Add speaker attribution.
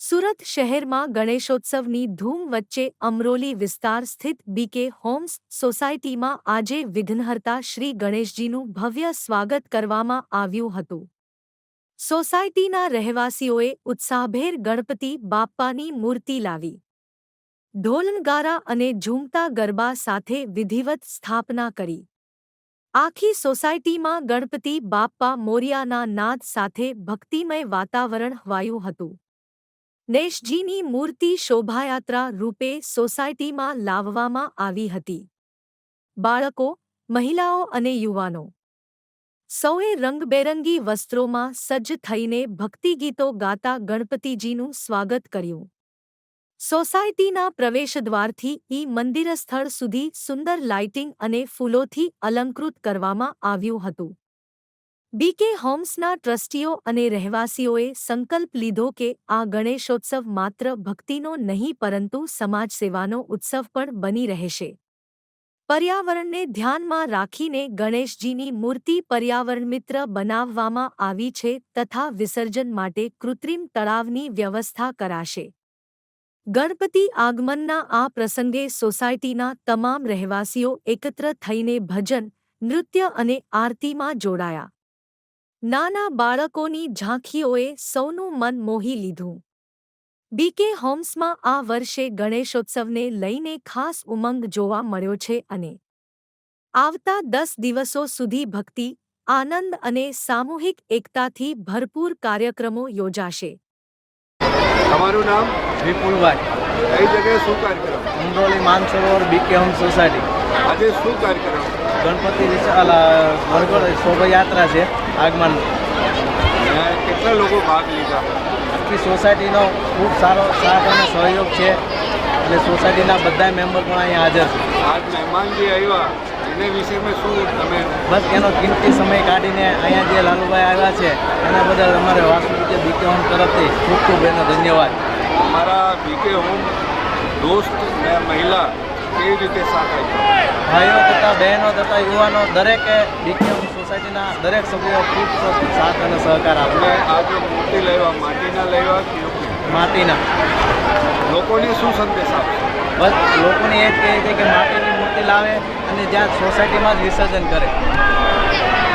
Speaker 1: સુરત શહેરમાં ગણેશોત્સવની ધૂમ વચ્ચે અમરોલી વિસ્તાર સ્થિત બીકે હોમ્સ સોસાયટીમાં આજે વિઘ્નહર્તા શ્રી ગણેશજીનું ભવ્ય સ્વાગત કરવામાં આવ્યું હતું। સોસાયટીના રહેવાસીઓએ ઉત્સાહભેર ગણપતિ બાપ્પાની મૂર્તિ લાવી ઢોલનગારા અને ઝૂમતા ગરબા સાથે વિધિવત સ્થાપના કરી। આખી સોસાયટીમાં ગણપતિ બાપ્પા મોરિયાના નાદ સાથે ભક્તિમય વાતાવરણ છવાયું હતું। ગણેશજીની મૂર્તિ શોભાયાત્રા રૂપે સોસાયટીમાં લાવવામાં આવી હતી। બાળકો, મહિલાઓ અને યુવાનો સૌએ રંગબેરંગી વસ્ત્રોમાં સજ્જ થઈને ભક્તિગીતો ગાતા ગણપતિજીનું સ્વાગત કર્યું। સોસાયટીના પ્રવેશદ્વારથી મંદિર સ્થળ સુધી સુંદર લાઇટિંગ અને ફૂલોથી અલંકૃત કરવામાં આવ્યું હતું। બીકે હોમ્સના ટ્રસ્ટીઓ અને રહેવાસીઓએ સંકલ્પ લીધો કે આ ગણેશોત્સવ માત્ર ભક્તિનો નહીં પરંતુ સમાજસેવાનો ઉત્સવ પણ બની રહેશે। પર્યાવરણને ધ્યાનમાં રાખીને ગણેશજીની મૂર્તિ પર્યાવરણમિત્ર બનાવવામાં આવી છે તથા વિસર્જન માટે કૃત્રિમ તળાવની વ્યવસ્થા કરાશે। ગણપતિ આગમનના આ પ્રસંગે સોસાયટીના તમામ રહેવાસીઓ એકત્ર થઈને ભજન, નૃત્ય અને આરતીમાં જોડાયા। નાના બાળકોની ઝાંખીઓએ સૌનું મન મોહી લીધું। બીકે હોમ્સમાં આ વર્ષે ગણેશોત્સવને લઈને ખાસ ઉમંગ જોવા મળ્યો છે અને આવતા 10 દિવસો સુધી ભક્તિ, આનંદ અને સામૂહિક એકતાથી ભરપૂર કાર્યક્રમો યોજાશે।
Speaker 2: તમારું નામ?
Speaker 3: વિપુલભાઈ।
Speaker 2: કઈ જગ્યાએ શું કાર્યક્રમ?
Speaker 3: અમરોલી માનસરોવર બીકે હોમ સોસાયટી।
Speaker 2: આજે શું કાર્યક્રમ?
Speaker 3: ગણપતિ વરઘોડ શોભાયાત્રા છે આગમન।
Speaker 2: કેટલા લોકો ભાગ લીધા?
Speaker 3: આખી સોસાયટીનો ખૂબ સારો સાથ અને સહયોગ છે એટલે સોસાયટીના બધા મેમ્બર પણ અહીંયા હાજર છે।
Speaker 2: આજ મહેમાન જે આવ્યા એને વિષયમાં શું તમે?
Speaker 3: બસ એનો કિંમતી સમય કાઢીને અહીંયા જે લાલુભાઈ આવ્યા છે એના બદલ અમારે વાસુદેવ બીકે હોમ તરફથી ખૂબ ખૂબ એનો ધન્યવાદ।
Speaker 2: અમારા બીકે હોમ દોસ્ત અને મહિલા કેવી રીતે સાથ આપ્યો?
Speaker 3: ભાઈઓ તથા બહેનો તથા યુવાનો દરેકે બીકે હોમ સોસાયટીના દરેક સભ્યો ખૂબ સાથ અને સહકાર
Speaker 2: આપણે
Speaker 3: આપ્યો।
Speaker 2: આ જે મૂર્તિ લેવા માટીના લેવા કે
Speaker 3: માટીના
Speaker 2: લોકોને શું સંદેશ આપશે?
Speaker 3: બસ લોકોને એ જ કહે છે કે માટીની મૂર્તિ લાવે અને જ્યાં સોસાયટીમાં જ વિસર્જન કરે।